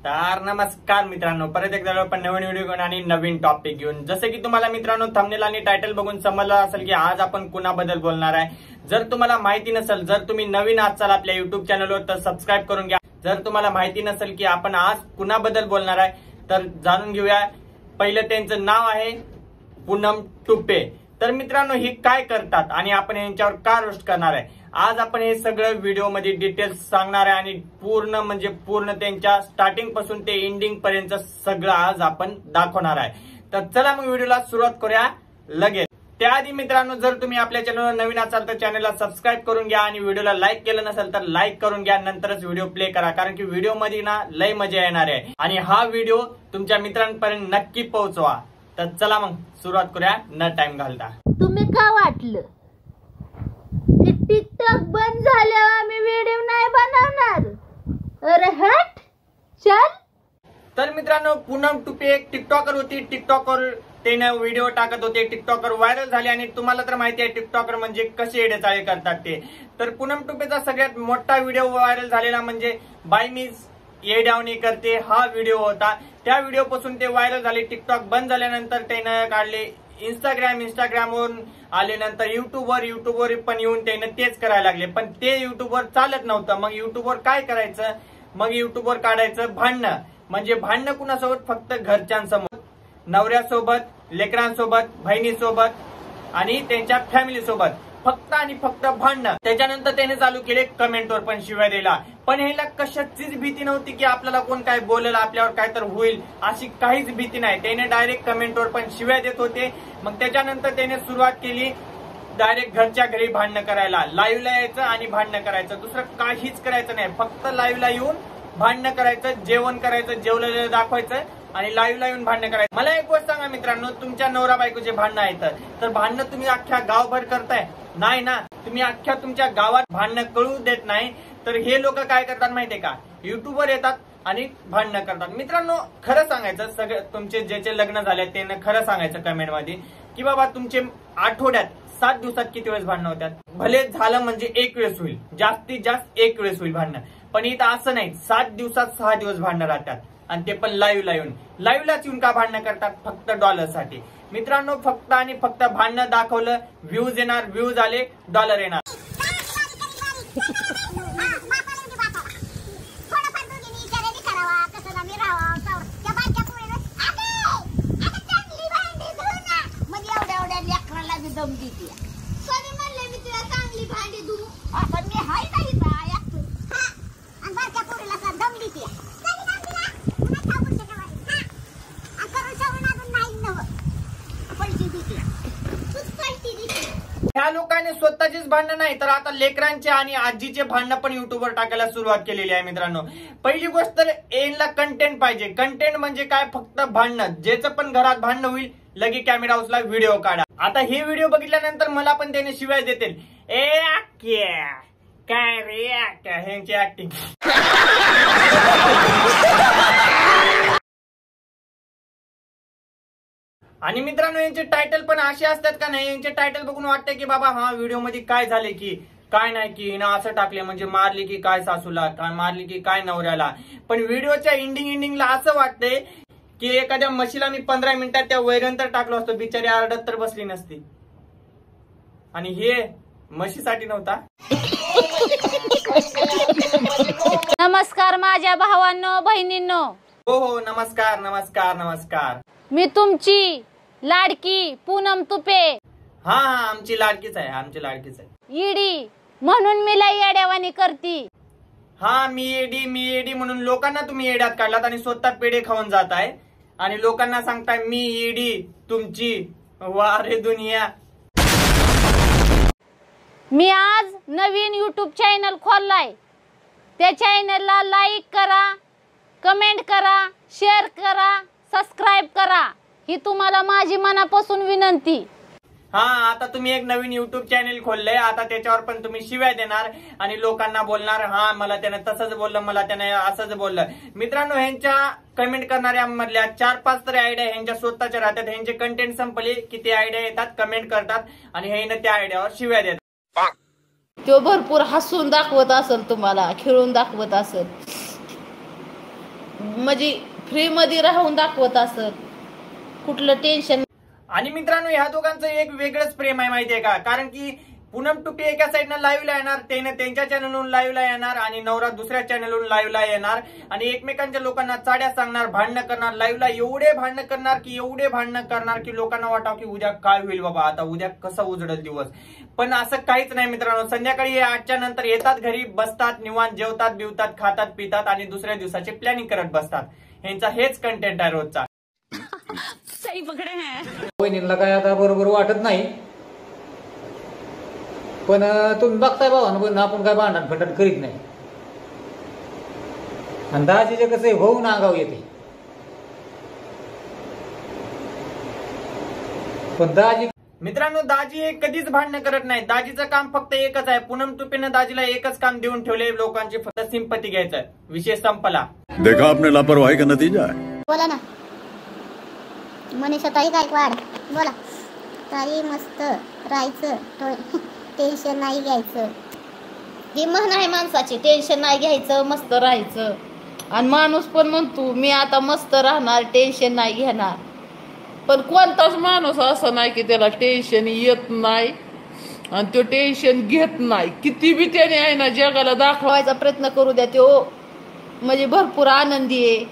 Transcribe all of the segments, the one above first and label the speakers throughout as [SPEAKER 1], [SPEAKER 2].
[SPEAKER 1] तर नमस्कार मित्रांनो, परत एकदा आपण नवीन व्हिडिओ घेऊन आणि नवीन टॉपिक घेऊन, जसे की तुम्हाला मित्रांनो थंबनेल आणि टायटल बघून समजलं असेल की आज आपण कुणाबद्दल बोलणार आहे। जर तुम्हाला माहिती नसेल, जर तुम्ही नवीन असाल आपल्या युट्यूब चॅनलवर तर सबस्क्राईब करून घ्या। जर तुम्हाला माहिती नसेल की आपण आज कुणाबद्दल बोलणार आहे तर जाणून घेऊया। पहिलं त्यांचं नाव आहे पूनम टुपे। तर मित्रांनो हे काय करतात आणि आपण यांच्यावर का रोस्ट करणार आहे, आज आपण हे सगळं व्हिडिओ मध्ये डिटेल्स सांगणार आहे आणि पूर्ण त्यांच्या स्टार्टिंग पासून ते एंडिंग पर्यंत सगळं आज आपण दाखवणार आहे। तर चला मग व्हिडिओला सुरुवात करूया लगेच। त्याआधी मित्रांनो, जर तुम्ही आपल्या चॅनलवर नवीन असाल तर चॅनलला सबस्क्राईब करून घ्या आणि व्हिडिओला लाईक केलं नसेल तर लाईक करून घ्या, नंतरच व्हिडिओ प्ले करा, कारण की व्हिडिओ मध्ये ना लय मजा येणार आहे आणि हा व्हिडिओ तुमच्या मित्रांपर्यंत नक्की पोहोचवा। तर चला मग सुरुवात करूया न टाइम घालता।
[SPEAKER 2] तुम्ही का वाटलं की टिकटॉक बंद झाल्यावर आम्ही व्हिडिओ नाही बनवणार? अरे हट चल।
[SPEAKER 1] तर मित्रांनो, पूनम टुपे एक टिकटॉकर होती। टिकटॉकवर त्याने व्हिडिओ टाकत होते, टिकटॉकर व्हायरल झाले आणि तुम्हाला तर माहिती आहे टिकटॉकर म्हणजे कसे येडेचाळे करतात ते। तर पूनम टुपेचा सगळ्यात मोठा व्हिडिओ व्हायरल झालेला म्हणजे बाय मीच येड्यावणी करते हा व्हिडिओ होता। त्या व्हिडिओ पासून ते व्हायरल झाले। टिकटॉक बंद झाल्यानंतर त्याने काढले इंस्टाग्रामवरून आल्यानंतर युट्यूबवर पण येऊन त्याने तेच करायला लागले, पण ते युट्यूबवर चालत नव्हतं। मग युट्यूबवर काय करायचं, मग युट्यूबवर काढायचं भांडणं। म्हणजे भांडणं कुणासोबत? फक्त घरच्यांसमोर, नवऱ्यासोबत, लेकरांसोबत, बहिणीसोबत आणि त्यांच्या फॅमिली सोबत, फक्त आणि फक्त भांडणं। त्याच्यानंतर त्याने चालू केले कमेंटवर पण शिव्या द्यायला, पण ह्याला कशाचीच भीती नव्हती की आपल्याला कोण काय बोलेल, आपल्यावर काय तर होईल, अशी काहीच भीती नाही। त्याने डायरेक्ट कमेंटवर पण शिव्या देत होते। मग त्याच्यानंतर त्याने सुरुवात केली डायरेक्ट घरच्या घरी भांडणं करायला, लाईव्हला यायचं आणि भांडणं करायचं, दुसरं काहीच करायचं नाही, फक्त लाईव्हला येऊन भांडणं करायचं, जेवण करायचं, जेवलेलं दाखवायचं आणि लाईव्हला येऊन भांडणं करायचं। मला एक गोष्ट सांगा मित्रांनो, तुमच्या नवरा बायकोचे भांडणं आहेत तर भांडणं तुम्ही अख्ख्या गावभर करताय? नाही ना, तुम्ही अख्ख्या तुमच्या गावात भांडणं कळू देत नाही। तर हे लोक काय करतात माहितीये का, युट्यूबवर येतात आणि भांडणं करतात। मित्रांनो खरं सांगायचं, सगळे तुमचे ज्याचे लग्न झाले त्यांना खरं सांगायचं कमेंट मध्ये की बाबा तुमचे आठवड्यात 7 दिवसात किती वेळेस भांडणं होतात? भले झालं म्हणजे एक वेळेस होईल, जास्तीत जास्त एक वेळेस होईल भांडणं, पण इथं असं नाही, 7 दिवसात 6 दिवस भांडणं राहतात आणि ते पण लाईव्हला येऊन। लाईव्हलाच येऊन का भांडणं करतात? फक्त डॉलरसाठी। मित्रांनो फक्त आणि फक्त भांडणं दाखवलं, व्ह्यूज येणार, व्ह्यूज आले डॉलर येणार। ह्या लोकांनी स्वतःचीच भांडणं नाही तर आता लेकरांचे आणि आजीचे भांडणं पण युट्यूबवर टाकायला सुरुवात केलेली आहे। मित्रांनो पहिली गोष्ट तर यांना कंटेंट पाहिजे। कंटेंट म्हणजे काय? फक्त भांडणं। ज्याचं पण घरात भांडणं होईल लगे कॅमेरा हाऊसला व्हिडिओ काढा। आता हे व्हिडिओ बघितल्यानंतर मला पण त्याने शिवाय देतील, ए आक्या काय रे आक्या, ह्यांची ऍक्टिंग। आणि मित्रांनो यांचे टायटल पण असे असतात का नाही, यांचे टायटल बघून वाटतं की बाबा हा व्हिडिओ मध्ये काय झाले की काय नाही, की ना असं टाकले म्हणजे मारली की काय सासूला, काय मारली की काय नवऱ्याला। पण व्हिडिओच्या एंडिंगला असं वाटतंय की एखाद्या म्हशीला मी 15 मिनिटात त्या वैरंतर टाकलो असतो, बिचारी आरडत तर बसली नसती। आणि हे म्हशीसाठी नव्हता।
[SPEAKER 2] नमस्कार माझ्या भावांनो बहिणींनो।
[SPEAKER 1] हो नमस्कार नमस्कार नमस्कार।
[SPEAKER 2] मी तुमची लाडकी पूनम टुपे।
[SPEAKER 1] हा आमची लाडकीच आहे, आमची लाडकीच आहे।
[SPEAKER 2] ईडी म्हणून मी लई येड्यावानी करती।
[SPEAKER 1] हा मी एडी म्हणून लोकांना तुम्ही येड्यात काढलात आणि स्वतः पेढे खाऊन जाताय आणि लोकांना सांगताय मी ईडी तुमची। वा रे दुनिया।
[SPEAKER 2] मी आज नवीन युट्यूब चॅनल खोललाय, त्या चॅनलला लाईक करा, कमेंट करा, शेअर करा, सबस्क्राईब करा, ही तुम्हाला माझी मनापासून विनंती।
[SPEAKER 1] हा आता तुम्ही एक नवीन युट्यूब चॅनल खोललंय, आता त्याच्यावर पण तुम्ही शिव्या देणार आणि लोकांना बोलणार हा मला त्याने तसंच बोललं, मला त्याने असंच बोललं। मित्रांनो ह्यांच्या कमेंट करणाऱ्या मधल्या 4-5 तरी आयडिया ह्यांच्या स्वतःच्या राहतात। ह्यांचे कंटेंट संपले की ते आयडिया येतात, कमेंट करतात आणि ह्याने त्या आयडियावर शिव्या देतात।
[SPEAKER 2] तो भरपूर हसून दाखवत असेल, तुम्हाला खेळून दाखवत असेल। म्हणजे फ्री मध्ये राहून दाखवत असत, कुठलं टेन्शन.
[SPEAKER 1] आणि मित्रांनो ह्या दोघांचं एक वेगळंच प्रेम आहे माहितीये का, कारण की पूनम टुपे एका साईडनं लाईव्हला येणार, त्याने त्यांच्या चॅनलवरून लाईव्हला येणार आणि नवरा दुसऱ्या चॅनलवरून लाईव्हला येणार आणि एकमेकांच्या लोकांना चाड्या सांगणार, भांडणं करणार, लाईव्हला एवढे भांडणं करणार की लोकांना वाटावं की उद्या काय होईल बाबा, आता उद्या कसा उजडल दिवस. पण असं काहीच नाही मित्रांनो. संध्याकाळी हे 8च्या नंतर येतात घरी, बसतात निवांत, जेवतात बिवतात, खातात पितात आणि दुसऱ्या दिवसाचे प्लॅनिंग करत बसतात. ह्यांचा हेच कंटेंट आहे रोजचा.
[SPEAKER 2] सही पकडे हैं.
[SPEAKER 3] वहिनीला काय आता बरोबर वाटत नाही, पण तुम्ही बघताय भावानं, पण आपण काय भांडण फंडण करीत नाही. आणि दाजीचे कसं होऊन आगाव येते, पण दाजी
[SPEAKER 1] मित्रांनो दाजी हे कधीच भांडणं करत नाही. दाजीचं काम फक्त एकच आहे. पूनम टुपेनं दाजीला एकच काम देऊन ठेवले, लोकांची फक्त सिंपती घ्यायचं. विषय संपला.
[SPEAKER 4] देखा आपने लापरवाही का नतीजा है.
[SPEAKER 5] बोला ना मनीषा ताई गायकवाड, बोला. ताई मस्त राहायचं, टेन्शन नाही घ्यायचं.
[SPEAKER 2] ही म्हण आहे माणसाची, टेन्शन नाही घ्यायचं, मस्त राहायचं. आणि माणूस पण म्हणतो मी आता मस्त राहणार, टेन्शन नाही घेणार. पण कोणताच माणूस असं नाही की त्याला टेन्शन येत नाही आणि तो टेन्शन घेत नाही. किती बी त्याने आहे ना जगाला दाखवायचा प्रयत्न करू द्या, तो म्हणजे भरपूर आनंदी आहे.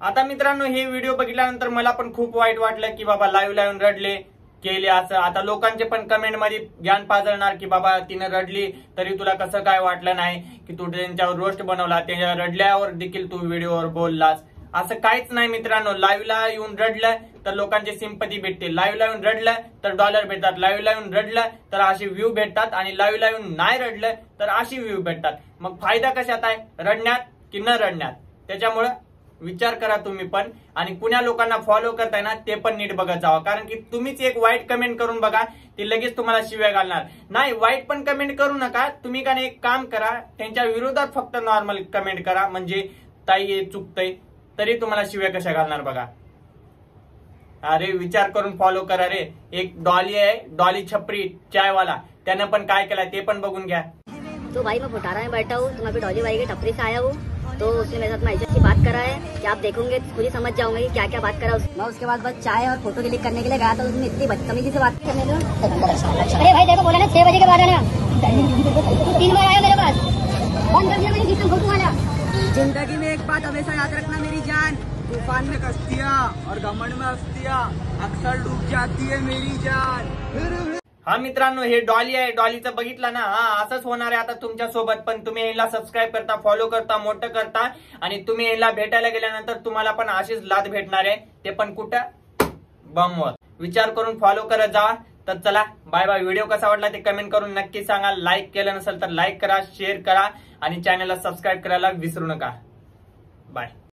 [SPEAKER 1] आता मित्रांनो हे व्हिडिओ बघितल्यानंतर मला पण खूप वाईट वाटलं की बाबा लाईव्ह लावून रडले केले असं. आता लोकांचे पण कमेंट मध्ये ज्ञान पाजळणार की बाबा तिने रडली तरी तुला कसं काय वाटलं नाही की तू त्यांच्यावर रोस्ट बनवला, त्यांच्या रडल्यावर देखील तू व्हिडिओवर बोललास. असं काहीच नाही मित्रांनो. लाईव्हला येऊन रडलं तर लोकांची सिंपती भेटते, लाईव्हला येऊन रडलं तर डॉलर भेटतात, लाईव्हला येऊन रडलं तर अशी व्ह्यू भेटतात आणि लाईव्हला येऊन नाही रडलं तर अशी व्ह्यू भेटतात. मग फायदा कशात आहे, रडण्यात की न रडण्यात? त्याच्यामुळे विचार करा तुम्ही पण. आणि कुण्या लोकांना फॉलो करताय ना ते पण नीट बघत जावा, कारण की तुम्हीच एक वाईट कमेंट करून बघा, ते लगेच तुम्हाला शिव्या घालणार नाही. वाईट पण कमेंट करू नका तुम्ही, का एक काम करा त्यांच्या विरोधात फक्त नॉर्मल कमेंट करा, म्हणजे ताई हे चुकतंय तरी तुम्हाला शिव्या कशा घालणार बघा. अरे विचार करून फॉलो करा रे. एक डॉली आहे, डॉली छपरी चायवाला, त्यानं पण काय केलं ते पण बघून घ्या.
[SPEAKER 6] तो भाई मैं फुटारा में बैठा हूँ, तो मैं अभी डॉली भाई की टपरी से आया हूँ, तो उसने मेरे साथ में इज्जत की बात करा है कि आप देखोगे खुद ही समझ जाओगे कि क्या क्या बात करा उसने. मैं उसके बाद बस चाय और फोटो क्लिक करने के लिए गया था, उसने इतनी बदतमीजी से बात करने दो. अरे भाई देखो बोला ना 6 बजे के बाद आना, 3 बार आया मेरे पास, फोन कर दिया मैंने कितना फोटो वाला. जिंदगी में एक बात हमेशा याद रखना मेरी जान,
[SPEAKER 7] तूफान में कश्तियाँ और घमंड में हस्तियाँ अक्सर डूब जाती है मेरी जान.
[SPEAKER 1] हा मित्रांनो हे डॉली आहे, डॉलीचं बघितलं ना. हा असंच होणार आहे आता तुमच्या सोबत पण. तुम्ही याला सबस्क्राईब करता, फॉलो करता, मोठं करता आणि तुम्ही याला भेटायला गेल्यानंतर तुम्हाला पण अशीच लाद भेटणार आहे, ते पण कुठं, बमवर. विचार करून फॉलो करत जा. तर चला बाय बाय. व्हिडिओ कसा वाटला ते कमेंट करून नक्की सांगा. लाईक केलं नसेल तर लाईक करा, शेअर करा आणि चॅनलला सबस्क्राईब करायला विसरू नका. बाय.